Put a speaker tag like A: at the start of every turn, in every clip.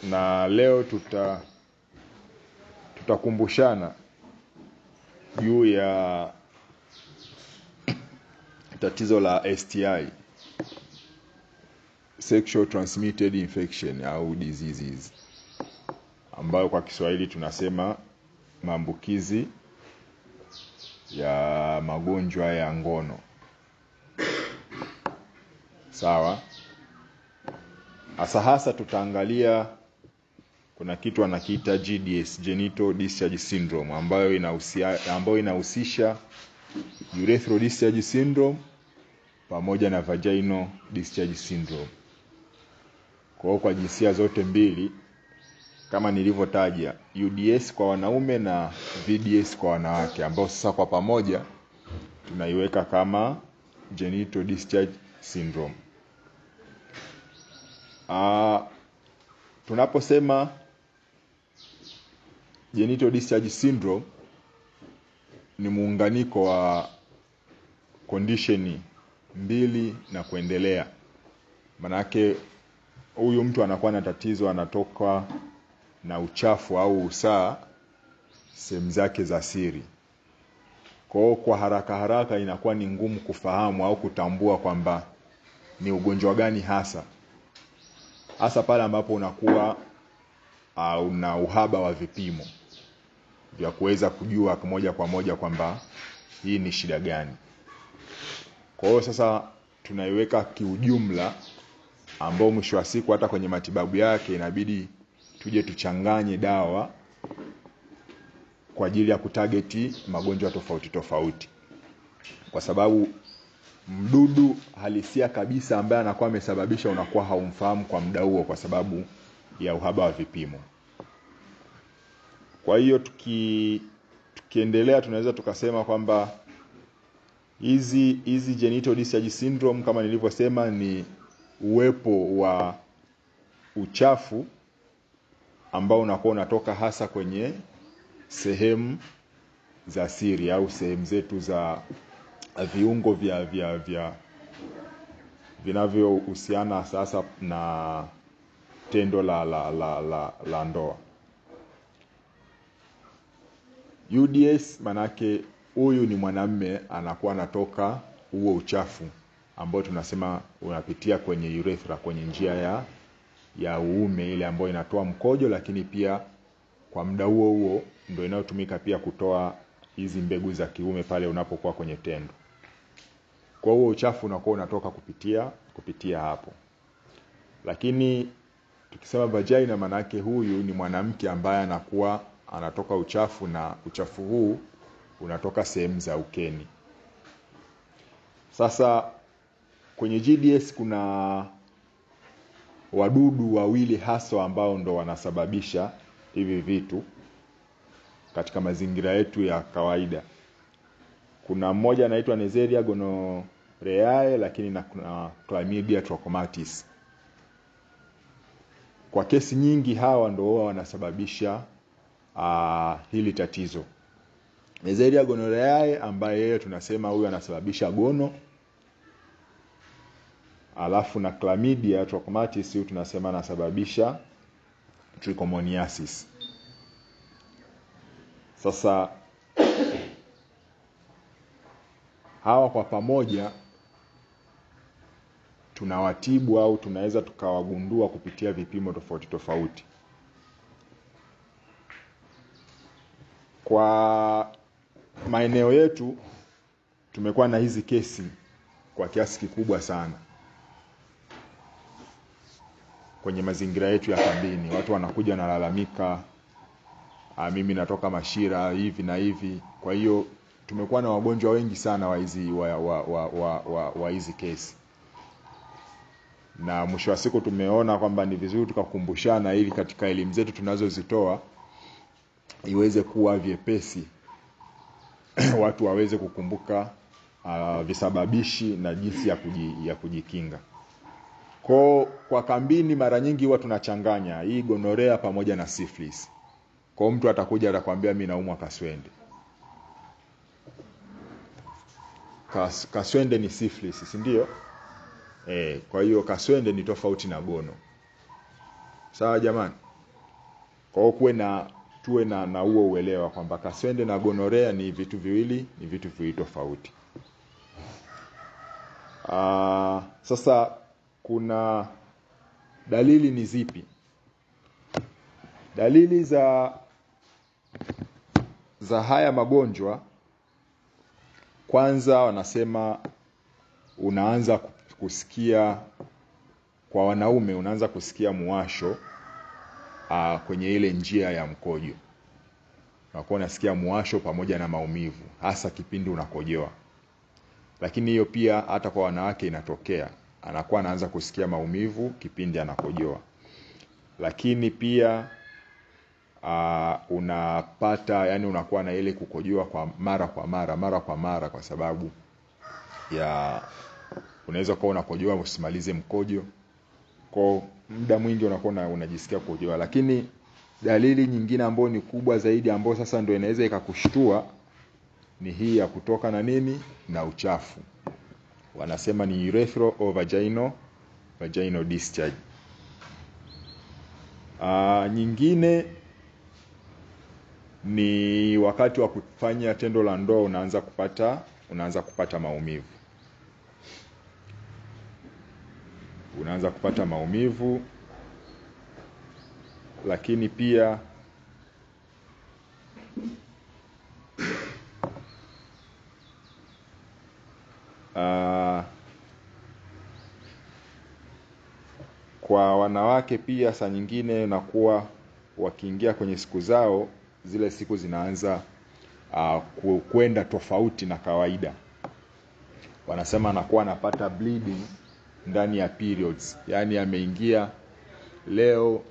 A: na leo tutakumbushana juu ya tatizo la STI, sexual transmitted infection au diseases, ambayo kwa Kiswahili tunasema maambukizi ya magonjwa ya ngono. Sawa? Hasa tutaangalia kuna kitu anakiita GDS, genital discharge syndrome, ambayo inahusisha urethral discharge syndrome pamoja na vaginal discharge syndrome. Kwa jinsia zote mbili, kama nilivyotaja, UDS kwa wanaume na VDS kwa wanawake, ambao sasa kwa pamoja tunaiweka kama genital discharge syndrome. Tunaposema genital discharge syndrome ni muunganiko wa condition mbili na kuendelea. Manake huyu mtu anakuwa na tatizo, anatoka na uchafu au usaa sehemu zake za siri. Kwa haraka inakuwa ni ngumu kufahamu au kutambua kwamba ni ugonjwa gani hasa pale ambapo unakuwa una uhaba wa vipimo vya kuweza kujua moja kwa moja kwamba hii ni shida gani. Kwa hiyo sasa tunaiweka kiujumla, ambao mwisho wa siku hata kwenye matibabu yake inabidi tuje tuchanganye dawa kwa ajili ya kutargeti magonjwa tofauti, kwa sababu mdudu halisia kabisa ambaye anakuwa amesababisha unakuwa haumfahamu kwa muda huo kwa sababu ya uhaba wa vipimo. Kwa hiyo tukiendelea tunaweza tukasema kwamba hizi genital discharge syndrome, kama nilivyosema, ni uwepo wa uchafu ambao unakuwa unatoka hasa kwenye sehemu za siri au sehemu zetu za viungo vya vinavyohusiana sasa na tendo la ndoa. UDS manake huyu ni mwanamume anakuwa anatoka huo uchafu ambao tunasema unapitia kwenye urethra, kwenye njia ya uume ile ambayo inatoa mkojo, lakini pia kwa muda huo ndio inayotumika pia kutoa hizi mbegu za kiume pale unapokuwa kwenye tendo. Kwa huo uchafu unakuwa unatoka kupitia hapo. Lakini tukisema vagina manake huyu ni mwanamke ambaye anakuwa anatoka uchafu, na uchafu huu unatoka sehemu za ukeni. Sasa kwenye GDS kuna wadudu wawili hasa ambao ndo wanasababisha hivi vitu katika mazingira yetu ya kawaida. Kuna mmoja anaitwa Neisseria gonorrhoeae, lakini na kuna Chlamydia trachomatis. Kwa kesi nyingi hawa ndio wanasababisha hili tatizo. Neisseria gonorrhoeae ambaye yeye tunasema huyu anasababisha gono, alafu na Chlamydia trachomatis huyu tunasema anasababisha trichomoniasis. Sasa hawa kwa pamoja tunawatibu au tunaweza tukawagundua kupitia vipimo tofauti. Kwa maeneo yetu tumekuwa na hizi kesi kwa kiasi kikubwa sana. Kwenye mazingira yetu ya kambini watu wanakuja na lalamika, mimi natoka mashira hivi na hivi. Kwa hiyo tumekuwa na wagonjwa wengi sana wa hizi kesi. Na mwisho wa siku tumeona kwamba ni vizuri tukakumbushana ili katika elimu zetu tunazozitoa iweze kuwa vyepesi watu waweze kukumbuka visababishi na jinsi ya kujikinga. Kwa kambini mara nyingi huwa tunachanganya hii gonorea pamoja na syphilis. Kwa mtu atakuja atakwambia mimi naumwa kaswende. Kaswende ni syphilis, si ndio? Kwa hiyo kaswende ni tofauti na gono. Sawa jamani? Kwa tuwe na huo uelewa kwamba kaswende na gonorea ni vitu viwili tofauti. Sasa kuna dalili ni zipi? Dalili za haya magonjwa, kwanza wanasema unaanza kusikia, kwa wanaume unaanza kusikia muwasho kwenye ile njia ya mkojo. Unakuwa unasikia muwasho pamoja na maumivu, hasa kipindi unakojoa. Lakini hiyo pia hata kwa wanawake inatokea, anakuwa anaanza kusikia maumivu kipindi anakojoa. Lakini pia unapata, yani unakuwa na ile kukojoa kwa mara kwa mara kwa sababu ya unaweza kuwa unakojoa usimalize mkojo. Kwa muda mwingi unakuwa unajisikia kukojoa. Lakini dalili nyingine ambayo ni kubwa zaidi, ambayo sasa ndio inaweza ikakushtua, ni hii ya kutoka na nini? Na uchafu. Wanasema ni urethral or vaginal discharge. Nyingine ni wakati wa kufanya tendo la ndoa unaanza kupata maumivu. Unaanza kupata maumivu. Lakini pia kwa wanawake pia saa nyingine unakuwa wakiingia kwenye siku zao, zile siku zinaanza kwenda tofauti na kawaida. Wanasema anakuwa anapata bleeding ndani ya periods. Yani ameingia leo,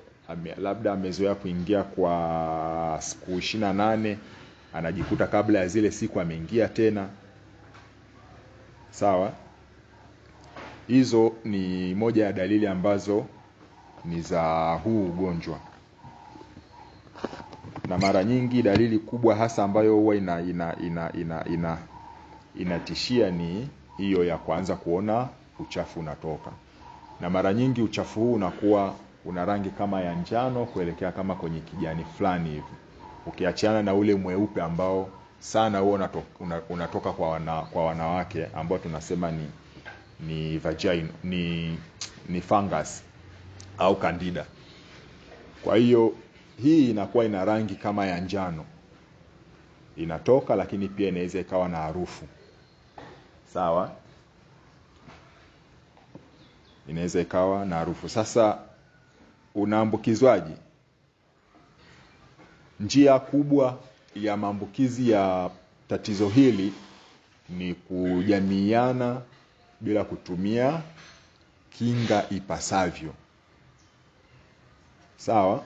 A: labda amezoea kuingia kwa siku 28, anajikuta kabla ya zile siku ameingia tena. Sawa? Hizo ni moja ya dalili ambazo ni za huu ugonjwa. Na mara nyingi dalili kubwa hasa ambayo huwa inatishia ni hiyo ya kuanza kuona uchafu unatoka. Na mara nyingi uchafu huu unakuwa una rangi kama ya njano kuelekea kama kwenye kijani fulani hivi. Ukiachana na ule mweupe ambao sana huwa unatoka kwa wanawake, ambao tunasema ni vagina, ni fungus au candida. Kwa hiyo hii inakuwa ina rangi kama ya njano inatoka, lakini pia inaweza ikawa na harufu. Sawa? Inaweza ikawa na harufu. Sasa unaambukizwaje? Njia kubwa ya maambukizi ya tatizo hili ni kujamiiana bila kutumia kinga ipasavyo. Sawa?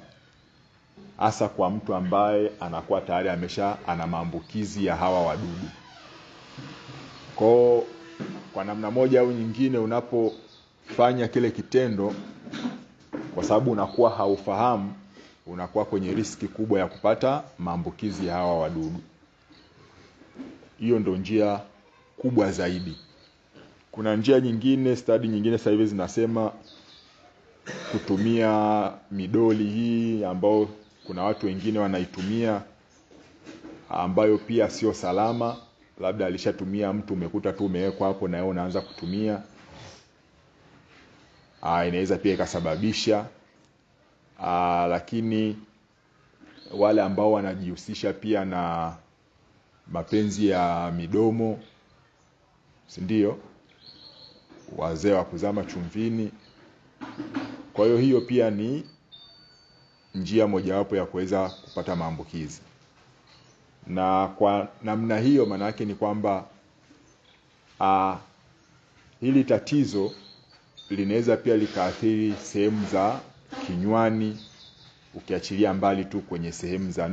A: Hasa kwa mtu ambaye anakuwa tayari ana maambukizi ya hawa wadudu. Kwa namna moja au nyingine, unapofanya kile kitendo, kwa sababu unakuwa haufahamu, unakuwa kwenye riski kubwa ya kupata maambukizi ya hawa wadudu. Hiyo ndio njia kubwa zaidi. Kuna njia nyingine, study nyingine sasa hivi zinasema kutumia midoli hii, ambao kuna watu wengine wanaitumia, ambayo pia sio salama. Labda alishatumia mtu, umekuta tu umewekwa hapo na wewe unaanza kutumia. Inaweza pia ikasababisha. Lakini wale ambao wanajihusisha pia na mapenzi ya midomo, si ndio? Wazee wa kuzama chumvini. Kwa hiyo pia ni njia mojawapo ya kuweza kupata maambukizi. Na kwa namna hiyo maana yake ni kwamba hili tatizo linaweza pia likaathiri sehemu za kinywani, ukiachilia mbali tu kwenye sehemu za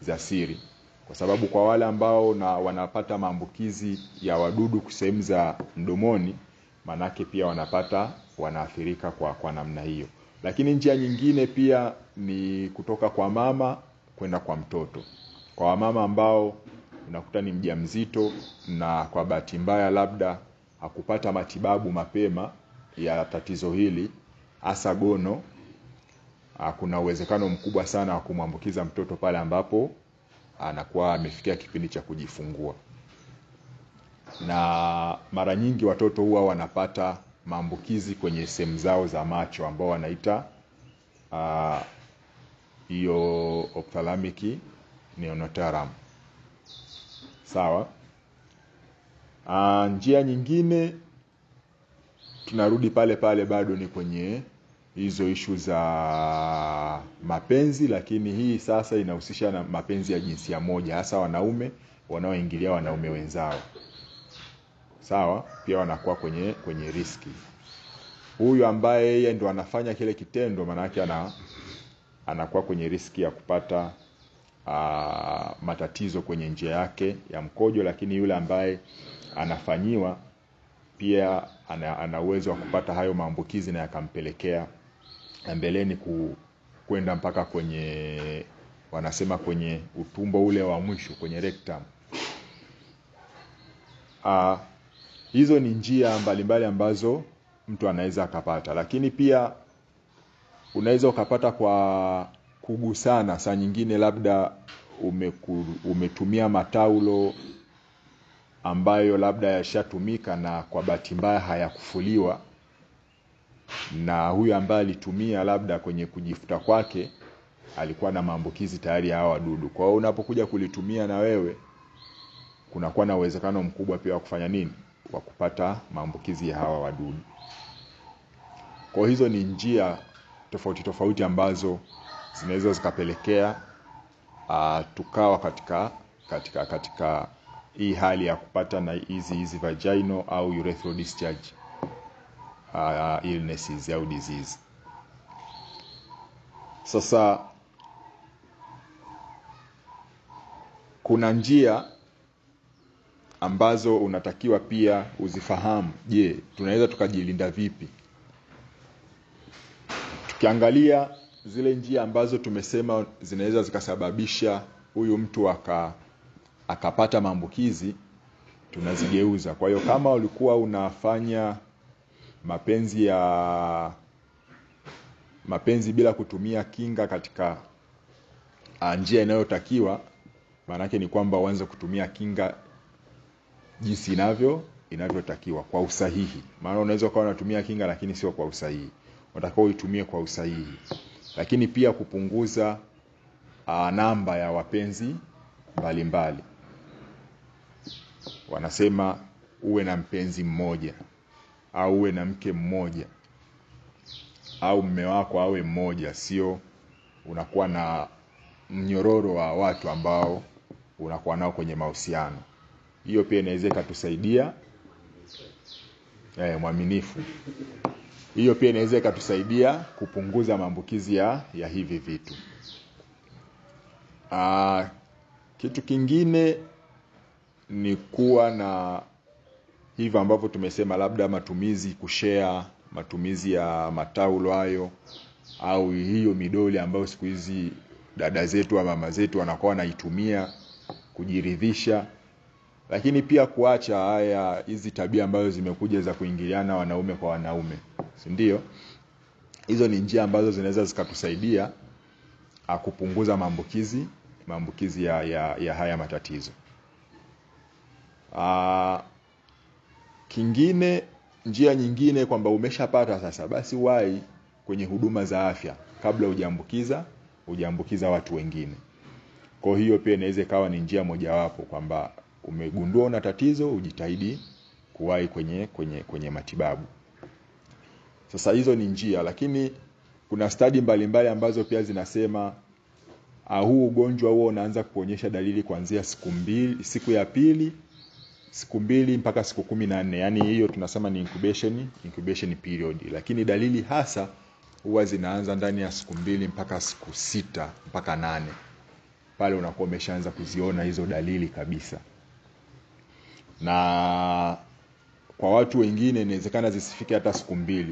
A: za siri. Kwa sababu kwa wale ambao wanapata maambukizi ya wadudu sehemu za mdomoni, maana yake pia wanaathirika kwa namna hiyo. Lakini njia nyingine pia ni kutoka kwa mama kwenda kwa mtoto. Kwa wamama ambao unakuta ni mjamzito na kwa bahati mbaya labda hakupata matibabu mapema ya tatizo hili, hasa gono, kuna uwezekano mkubwa sana wa kumwambukiza mtoto pale ambapo anakuwa amefikia kipindi cha kujifungua. Na mara nyingi watoto huwa wanapata maambukizi kwenye sehemu zao za macho ambao wanaita hiyo ophthalmic neonatal. Sawa? Njia nyingine tunarudi pale pale, bado ni kwenye hizo issue za mapenzi, lakini hii sasa inahusisha na mapenzi ya jinsia moja, hasa wanaume wanaoingilia wanaume wenzao. Sawa? Pia wanakuwa kwenye riski. Huyu ambaye yeye ndo anafanya kile kitendo, maana yake anakuwa kwenye riski ya kupata matatizo kwenye njia yake ya mkojo, lakini yule ambaye anafanyiwa pia ana uwezo wa kupata hayo maambukizi na yakampelekea mbeleni kwenda mpaka kwenye, wanasema kwenye utumbo ule wa mwisho, kwenye rectum. Hizo ni njia mbalimbali ambazo mtu anaweza akapata, lakini pia unaweza ukapata kwa kugusana. Saa nyingine labda umetumia mataulo ambayo labda yashatumika na kwa bahati mbaya hayakufuliwa, na huyu ambaye alitumia labda kwenye kujifuta kwake alikuwa na maambukizi tayari ya hawa wadudu. Kwa hiyo unapokuja kulitumia na wewe, kunakuwa na uwezekano mkubwa pia wa kufanya nini, wa kupata maambukizi ya hawa wadudu. Kwa hizo ni njia tofauti tofauti ambazo zinaweza zikapelekea tukawa katika hii hali ya kupata na hizi vaginal au urethral discharge illnesses au disease. Sasa kuna njia ambazo unatakiwa pia uzifahamu. Je, tunaweza tukajilinda vipi? Tukiangalia zile njia ambazo tumesema zinaweza zikasababisha huyu mtu akapata maambukizi, tunazigeuza. Kwa hiyo kama ulikuwa unafanya mapenzi bila kutumia kinga katika njia inayotakiwa, maana yake ni kwamba uanze kutumia kinga jinsi inavyotakiwa kwa usahihi. Maana unaweza kuwa unatumia kinga lakini sio kwa usahihi. Unatakiwa uitumie kwa usahihi. Lakini pia kupunguza namba ya wapenzi mbalimbali. Wanasema uwe na mpenzi mmoja, au uwe na mke mmoja, au mume wako awe mmoja, sio unakuwa na mnyororo wa watu ambao unakuwa nao kwenye mahusiano. Hiyo pia inaweza ikatusaidia mwaminifu. Hiyo pia inaweza ikatusaidia kupunguza maambukizi ya hivi vitu. Kitu kingine ni kuwa na hivi ambavyo tumesema, labda matumizi ya mataulo hayo, au hiyo midoli ambayo siku hizi dada zetu au mama zetu wanakuwa wanaitumia kujiridhisha. Lakini pia kuacha hizi tabia ambazo zimekuja za kuingiliana wanaume kwa wanaume. Si ndio? Hizo ni njia ambazo zinaweza zikatusaidia kupunguza maambukizi ya haya matatizo. Njia nyingine kwamba umeshapata sasa, basi wahi kwenye huduma za afya kabla hujaambukiza watu wengine. Kwa hiyo pia inaweza ikawa ni njia mojawapo kwamba umegundua una tatizo, ujitahidi kuwahi kwenye matibabu. Sasa hizo ni njia, lakini kuna study mbalimbali ambazo pia zinasema huu ugonjwa huo unaanza kuonyesha dalili kuanzia siku ya pili, siku 2 mpaka siku 14. Yaani hiyo tunasema ni incubation period. Lakini dalili hasa huwa zinaanza ndani ya siku 2 mpaka siku 6 mpaka 8. Pale unakuwa umeshaanza kuziona hizo dalili kabisa. Na kwa watu wengine inawezekana zisifike hata siku 2.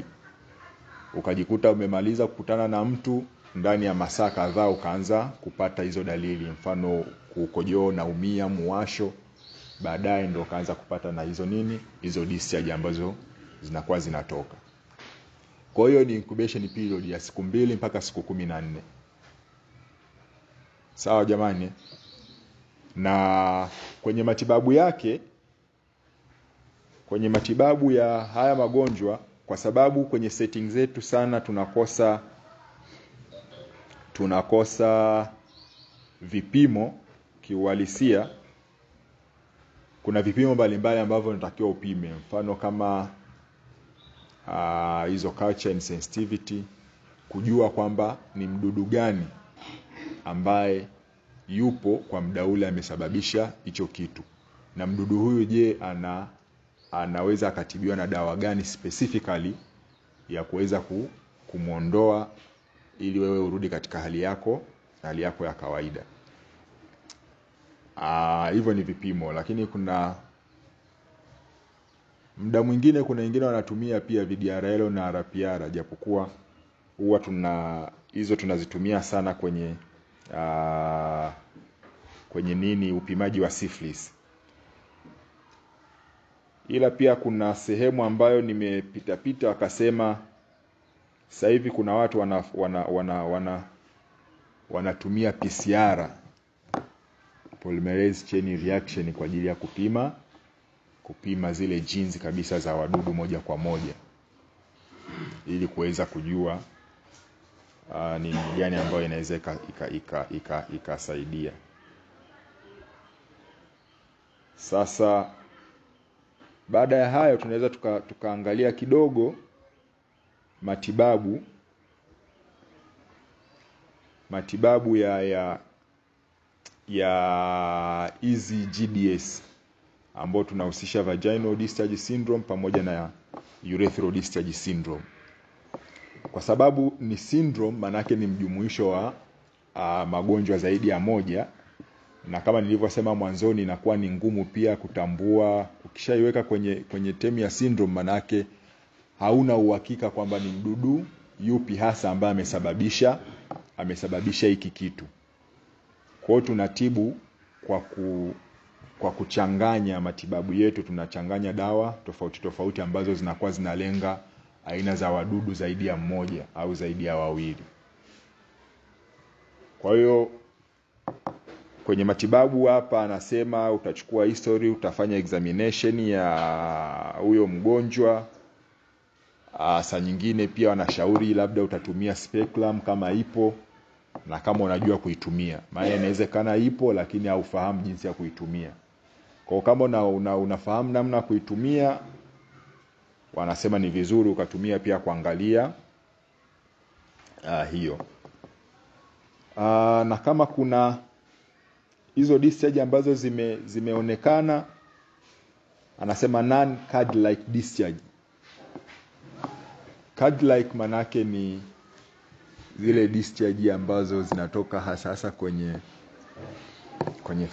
A: Ukajikuta umemaliza kukutana na mtu, ndani ya masaa kadhaa ukaanza kupata hizo dalili, mfano kukojoa, naumia, muwasho. Baadaye ndio ukaanza kupata na hizo discharge ambazo zinakuwa zinatoka. Kwa hiyo ni incubation period ya siku 2 mpaka siku 14. Sawa jamani? Na kwenye matibabu yake, kwenye matibabu ya haya magonjwa, kwa sababu kwenye setting zetu sana tunakosa vipimo kiuhalisia. Kuna vipimo mbalimbali ambavyo unatakiwa upime, mfano kama hizo culture and sensitivity, kujua kwamba ni mdudu gani ambaye yupo kwa muda ule amesababisha hicho kitu, na mdudu huyu je anaweza akatibiwa na dawa gani specifically ya kuweza kumuondoa ili wewe urudi katika hali yako ya kawaida. Hivyo ni vipimo, lakini kuna muda mwingine kuna wengine wanatumia pia VDRL na RPR, japokuwa huwa tunazitumia sana kwenye upimaji wa syphilis. Ila pia kuna sehemu ambayo nimepita wakasema sasa hivi kuna watu wanatumia PCR, polymerase chain reaction, kwa ajili ya kupima zile genes kabisa za wadudu moja kwa moja, ili kuweza kujua ni gani ambayo inaweza ikasaidia. Sasa baada ya hayo tunaweza tukaangalia kidogo matibabu ya easy GDS, ambao tunahusisha vaginal discharge syndrome pamoja na urethral discharge syndrome. Kwa sababu ni syndrome, manake ni mjumuisho wa magonjwa zaidi ya moja, na kama nilivyosema mwanzoni inakuwa ni ngumu pia kutambua. Ukishaiweka kwenye term ya syndrome, manake hauna uhakika kwamba ni mdudu yupi hasa ambaye amesababisha hiki kitu. Kwa hiyo tunatibu kwa kuchanganya matibabu yetu. Tunachanganya dawa tofauti ambazo zinakuwa zinalenga aina za wadudu zaidi ya mmoja au zaidi ya wawili. Kwa hiyo kwenye matibabu hapa anasema utachukua history, utafanya examination ya huyo mgonjwa. Saa nyingine pia wanashauri labda utatumia speculum kama ipo, na kama unajua kuitumia. Maana inawezekana ipo lakini haufahamu jinsi ya kuitumia. Kwa kama unafahamu namna kuitumia, wanasema ni vizuri ukatumia pia kuangalia hiyo. Na kama kuna hizo discharge ambazo zimeonekana, anasema non card like discharge. Card like manake ni zile discharge ambazo zinatoka hasa kwenye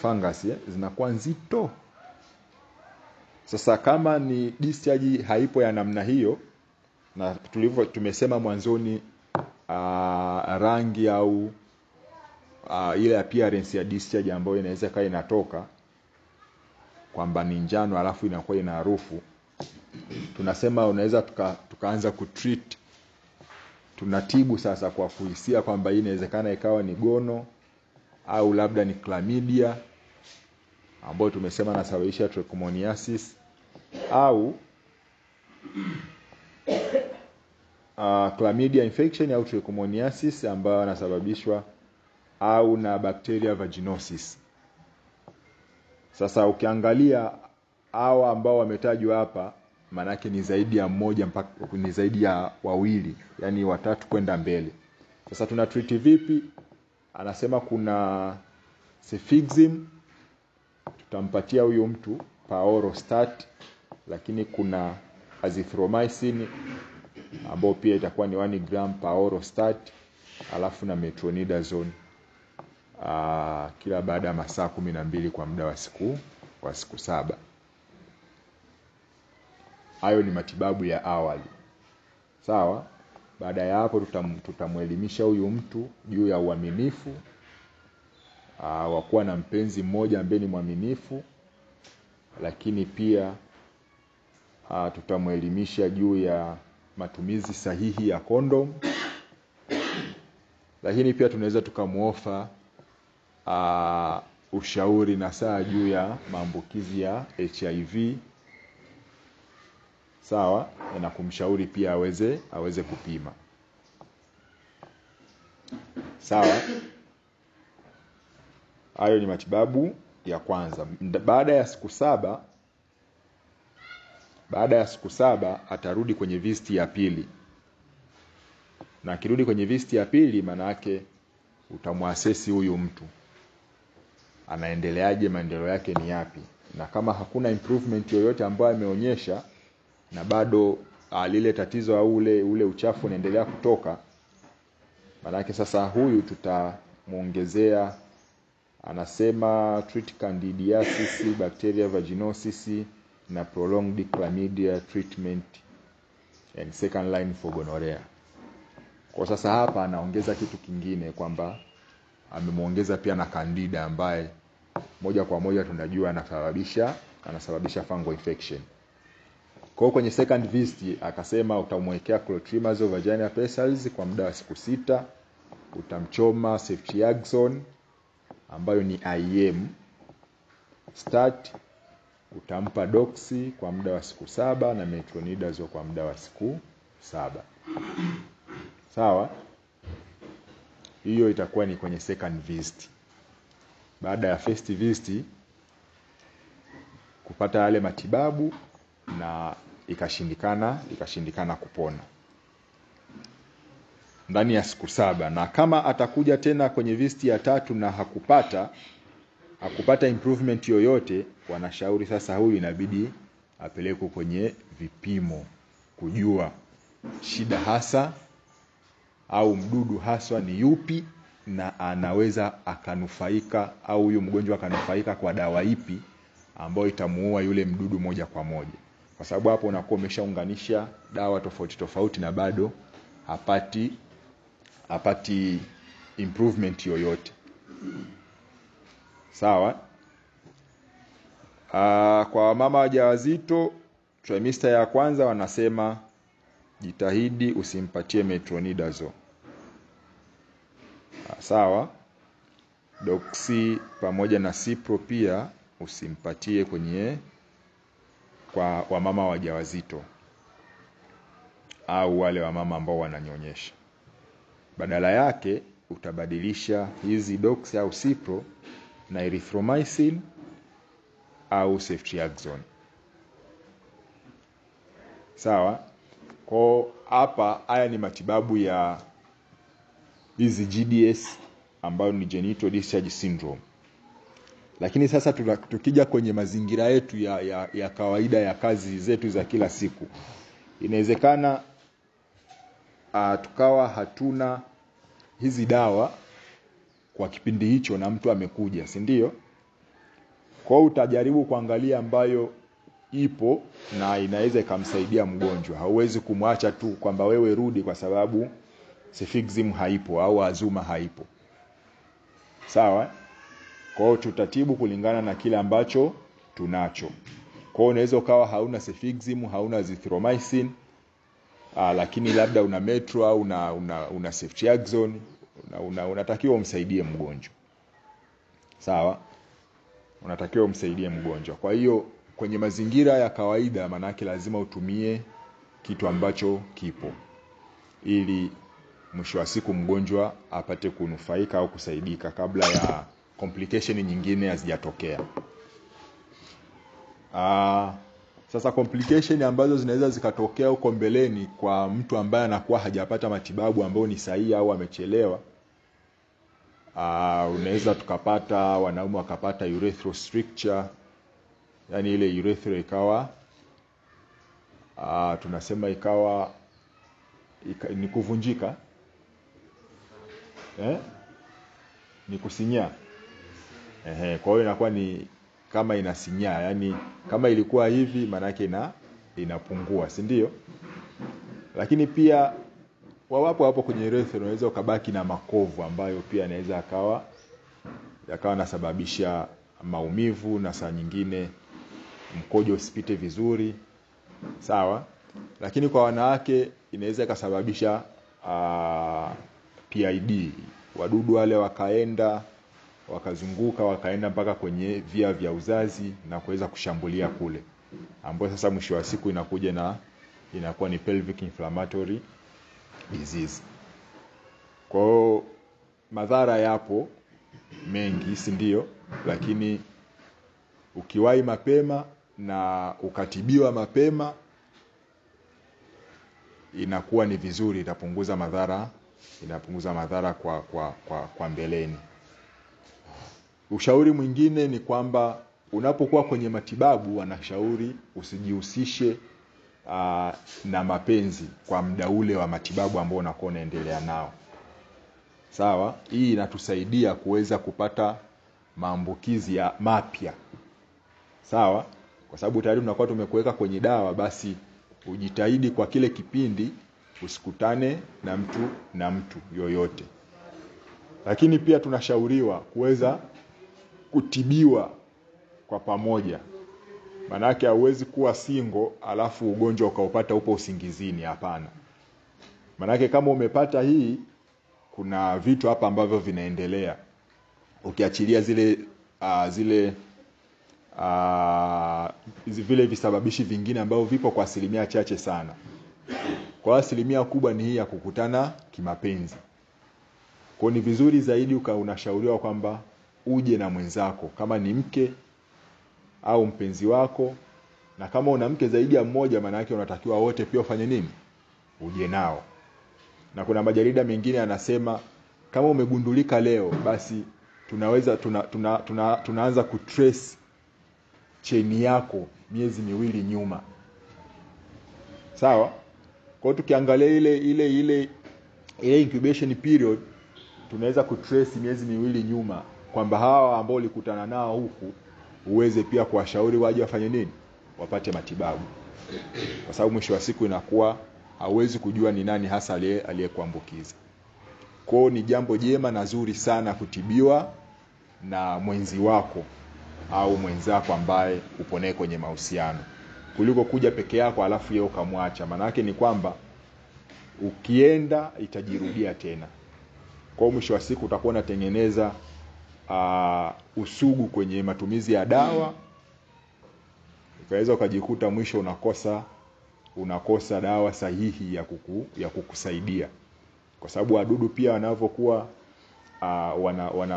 A: fungus, zinakuwa nzito. Sasa kama ni discharge haipo ya namna hiyo, na tumesema mwanzoni rangi au ile appearance ya discharge ambayo inaweza kaa inatoka kwamba ni njano alafu inakuwa ina harufu, tunasema unaweza tukaanza kutreat. Tunatibu sasa kwa kuhisia kwamba hii inawezekana ikawa ni gono au labda ni chlamydia ambayo tumesema inasababisha trichomoniasis, au chlamydia infection au trichomoniasis ambayo inasababishwa au na bacteria vaginosis. Sasa ukiangalia hao ambao wametajwa hapa, manake ni zaidi ya mmoja mpaka ni zaidi ya wawili, yani watatu kwenda mbele. Sasa tuna treat vipi? Anasema kuna cefixime, tutampatia huyo mtu Paorostat, lakini kuna azithromycin ambao pia itakuwa ni 1 gram Paorostat, alafu na metronidazole kila baada ya masaa 12 kwa muda wa siku 7. Hayo ni matibabu ya awali. Sawa? Baada ya hapo tutamuelimisha huyu mtu juu ya uaminifu, wa kuwa na mpenzi mmoja ambaye ni mwaminifu, lakini pia tutamuelimisha juu ya matumizi sahihi ya kondom. Lakini pia tunaweza tukamuofa ushauri na saa juu ya maambukizi ya HIV. Sawa, na kumshauri pia aweze kupima. Sawa. Hayo ni matibabu ya kwanza. Baada ya siku saba atarudi kwenye visit ya pili. Na akirudi kwenye visit ya pili, maana yake utamuassess huyu mtu anaendeleaje, maendeleo yake ni yapi. Na kama hakuna improvement yoyote ambayo ameonyesha na bado lile tatizo au ule uchafu unaendelea kutoka, maana yake sasa huyu tutamuongezea, anasema treat candidiasis, bacteria vaginosis na prolonged chlamydia treatment and second line for gonorrhea. Kwa sasa hapa anaongeza kitu kingine kwamba amemuongeza pia na candida ambaye moja kwa moja tunajua anasababisha fungal infection. Kwa hiyo kwenye second visit akasema utamwekea clotrimazole vaginal pessils kwa muda wa siku 6, utamchoma ceftriaxone ambayo ni IM start, utampa doxy kwa muda wa siku 7 na metronidazole kwa muda wa siku 7. Sawa? Hiyo itakuwa ni kwenye second visit. Baada ya first visit kupata yale matibabu na ikashindikana kupona ndani ya siku 7, na kama atakuja tena kwenye visit ya 3 na hakupata improvement yoyote, wanashauri sasa huyu inabidi apelekwe kwenye vipimo kujua shida hasa au mdudu haswa ni yupi, na anaweza akanufaika au huyu mgonjwa akanufaika kwa dawa ipi ambayo itamuua yule mdudu moja kwa moja. Kwa sababu hapo unakuwa umeshaunganisha dawa tofauti na bado hapati improvement yoyote. Sawa? Kwa mama wajawazito trimester ya kwanza wanasema jitahidi usimpatie metronidazole. Sawa? Doxy pamoja na cipro pia usimpatie kwa wamama wajawazito au wale wamama ambao wananyonyesha. Badala yake utabadilisha hizi doxy au cipro na erythromycin au ceftriaxone. Sawa? Kwa hapa haya ni matibabu ya hizi GDS ambayo ni genital discharge syndrome. Lakini sasa tukija kwenye mazingira yetu ya kawaida ya kazi zetu za kila siku, inawezekana tukawa hatuna hizi dawa kwa kipindi hicho na mtu amekuja, si ndio? Kwa hiyo utajaribu kuangalia ambayo ipo na inaweza ikamsaidia mgonjwa. Hauwezi kumwacha tu kwamba wewe rudi kwa sababu cefixime haipo au azuma haipo. Sawa? Kwa hiyo tutatibu kulingana na kile ambacho tunacho. Kwa hiyo unaweza ukawa hauna cefixime, hauna azithromycin, lakini labda una metro au una ceftriaxone, unatakiwa umsaidie mgonjwa. Sawa? Unatakiwa umsaidie mgonjwa. Kwa hiyo kwenye mazingira ya kawaida manake lazima utumie kitu ambacho kipo, ili mwisho wa siku mgonjwa apate kunufaika au kusaidika kabla ya complication nyingine hazijatokea. Sasa complication ambazo zinaweza zikatokea huko mbeleni kwa mtu ambaye anakuwa hajapata matibabu ambayo ni sahihi au amechelewa, unaweza tukapata wanaume wakapata urethral stricture, yani ile urethra ikawa tunasema ni kuvunjika, ni kusinya. Kwa hiyo inakuwa ni kama inasinya, yani kama ilikuwa hivi maana yake inapungua, si ndio? Lakini pia wawapo hapo kwenye urethra unaweza ukabaki na makovu ambayo pia yanaweza yakawa nasababisha maumivu na saa nyingine mkojo usipite vizuri. Sawa? Lakini kwa wanawake inaweza ikasababisha PID. Wadudu wale wakaenda mpaka kwenye via vya uzazi na kuweza kushambulia kule, ambapo sasa mwisho wa siku inakuwa ni pelvic inflammatory disease. Kwa madhara yapo mengi, si ndio? Lakini ukiwahi mapema na ukatibiwa mapema inakuwa ni vizuri, inapunguza madhara kwa mbeleni. Ushauri mwingine ni kwamba unapokuwa kwenye matibabu, wanashauri usijihusishe na mapenzi kwa muda ule wa matibabu ambao unakuwa unaendelea nao. Sawa? Hii inatusaidia kuweza kupata maambukizi ya mapya. Sawa? Kwa sababu tayari tunakuwa tumekuweka kwenye dawa, basi ujitahidi kwa kile kipindi usikutane na mtu yoyote. Lakini pia tunashauriwa kuweza kutibiwa kwa pamoja. Manake hauwezi kuwa single alafu ugonjwa ukaupata upo usingizini, hapana. Manake kama umepata hii, kuna vitu hapa ambavyo vinaendelea. Ukiachilia vile visababishi vingine ambavyo vipo kwa asilimia chache sana. Kwa asilimia kubwa ni hii ya kukutana kimapenzi. Kwa ni vizuri zaidi unashauriwa kwamba uje na mwenzako, kama ni mke au mpenzi wako, na kama una mke zaidi ya mmoja, maana yake unatakiwa wote pia ufanye nini? Uje nao. Na kuna majarida mengine yanasema kama umegundulika leo, basi tunaanza kutrace chain yako miezi miwili nyuma. Sawa? Kwa hiyo tukiangalia ile incubation period, tunaweza kutrace miezi miwili nyuma, kwamba hawa ambao ulikutana nao huku uweze pia kuwashauri waje wafanye nini? Wapate matibabu. Kwa sababu mwisho wa siku inakuwa hauwezi kujua ni nani hasa aliyekuambukiza. Kwa hiyo ni jambo jema na zuri sana kutibiwa na mwenzi wako au mwenzako ambaye upo naye kwenye mahusiano, kuliko kuja peke yako alafu yeye ukamwacha. Maana yake ni kwamba ukienda itajirudia tena. Kwa hiyo mwisho wa siku utakuwa unatengeneza usugu kwenye matumizi ya dawa. Ukaweza ukajikuta mwisho unakosa dawa sahihi ya kukusaidia. Kwa sababu wadudu pia wanavyokuwa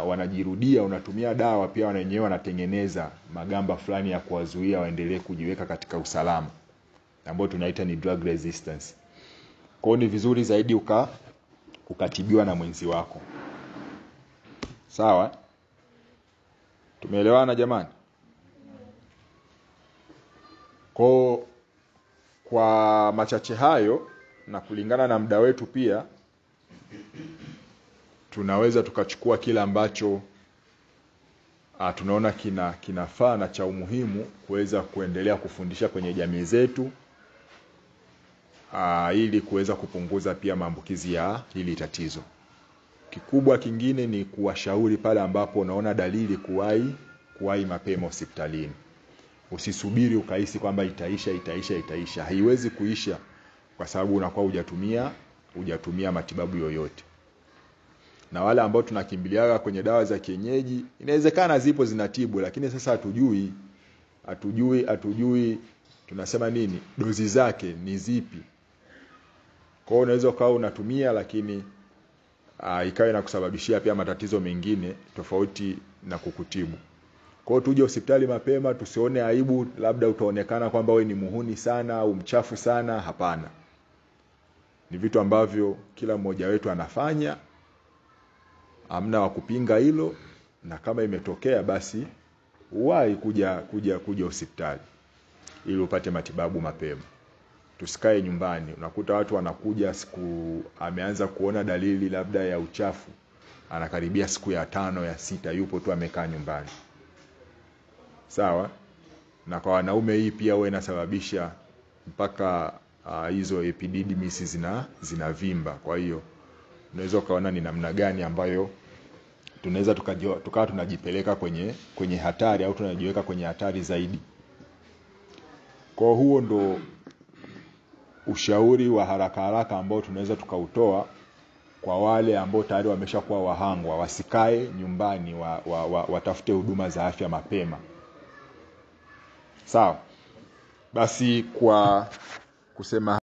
A: wanajirudia, unatumia dawa pia wenyewe wanatengeneza magamba fulani ya kuwazuia waendelee kujiweka katika usalama, ambao tunaita ni drug resistance. Kwa hiyo ni vizuri zaidi ukatibiwa na mwenzi wako. Sawa? Tumeelewana jamani? Kwa machache hayo na kulingana na muda wetu pia, tunaweza tukachukua kila ambacho tunaona kinafaa na cha umuhimu kuweza kuendelea kufundisha kwenye jamii zetu, ili kuweza kupunguza pia maambukizi ya hili tatizo. Kikubwa kingine ni kuwashauri pale ambapo unaona dalili kuwahi mapema hospitalini. Usisubiri ukahisi kwamba itaisha. Haiwezi kuisha kwa sababu unakuwa hujatumia matibabu yoyote. Na wale ambao tunakimbiliaga kwenye dawa za kienyeji, inawezekana zipo zinatibu, lakini sasa hatujui tunasema nini, dozi zake ni zipi. Kwa hiyo unaweza ukawa unatumia, lakini ikawa inakusababishia pia matatizo mengine tofauti na kukutibu. Kwa hiyo tuje hospitali mapema, tusione aibu labda utaonekana kwamba wewe ni muhuni sana au mchafu sana. Hapana. Ni vitu ambavyo kila mmoja wetu anafanya. Hamna wa kupinga hilo, na kama imetokea basi uwahi kuja hospitali ili upate matibabu mapema. Tusikae nyumbani. Unakuta watu wanakuja ameanza kuona dalili labda ya uchafu, anakaribia siku ya 5 ya 6 yupo tu amekaa nyumbani. Sawa? Na kwa wanaume hii pia huwa inasababisha mpaka hizo epididymis zinavimba. Kwa hiyo unaweza ukaona ni namna gani ambayo tunaweza tukawa tunajipeleka kwenye hatari au tunajiweka kwenye hatari zaidi. Kwa huo ndo ushauri wa haraka haraka ambao tunaweza tukautoa kwa wale ambao tayari wameshakuwa wahangwa, wasikae nyumbani, watafute huduma za afya mapema. Sawa. Basi kwa kusema